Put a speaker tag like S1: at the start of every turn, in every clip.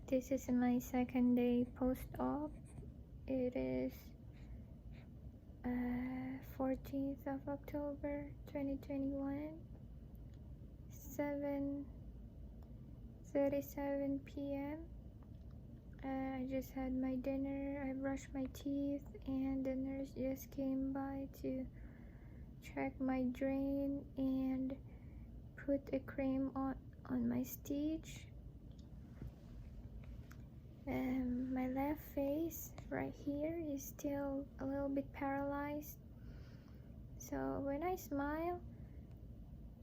S1: This is my second day post-op. It is 14th of October 2021, 7:37 p.m. I just had my dinner, I brushed my teeth, and the nurse just came by to check my drain and put a cream on my stitch. My left face right here is still a little bit paralyzed, so when I smile,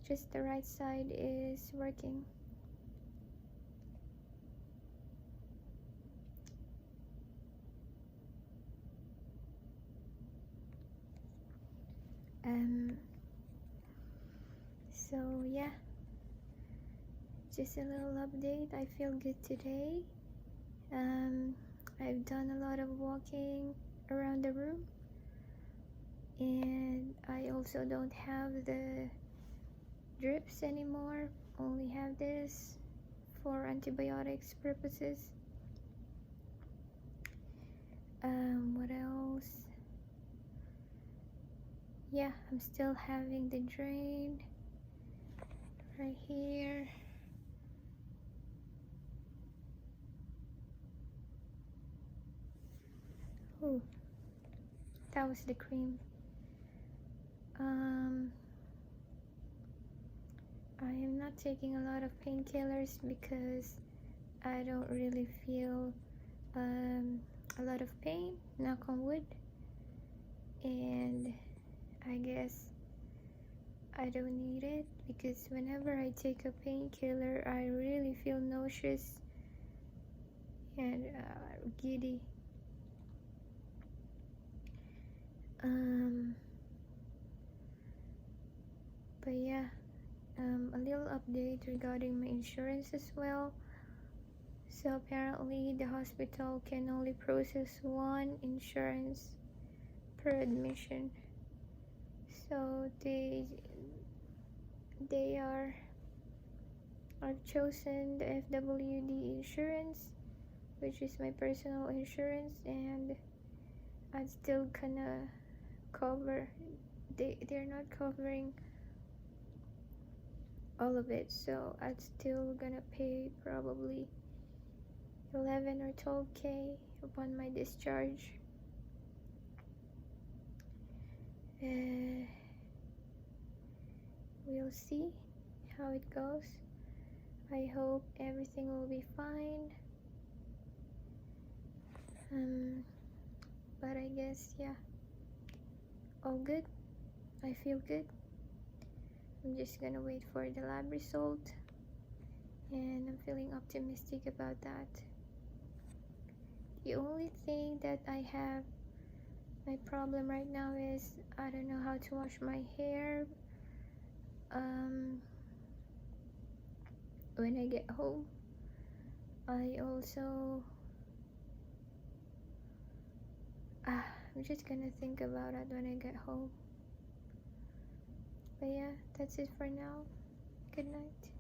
S1: just the right side is working. So yeah, just a little update. I feel good today. I've done a lot of walking around the room, and I also don't have the drips anymore, only have this for antibiotics purposes. What else? Yeah, I'm still having the drain right here. Oh, that was the cream. I am not taking a lot of painkillers because I don't really feel a lot of pain, knock on wood, and I guess I don't need it because whenever I take a painkiller I really feel nauseous and giddy. But yeah, a little update regarding my insurance as well. So apparently the hospital can only process one insurance per admission. So I've chosen the FWD insurance, which is my personal insurance, and I'm still gonna cover. They're not covering all of it, so I'm still gonna pay probably 11 or 12K upon my discharge. We'll see how it goes. I hope everything will be fine. But I guess, yeah, all good. I feel good. I'm just gonna wait for the lab result, and I'm feeling optimistic about that. The only thing that I have my problem right now is I don't know how to wash my hair when I get home. I also I'm just gonna think about it when I get home. But yeah, that's it for now. Good night.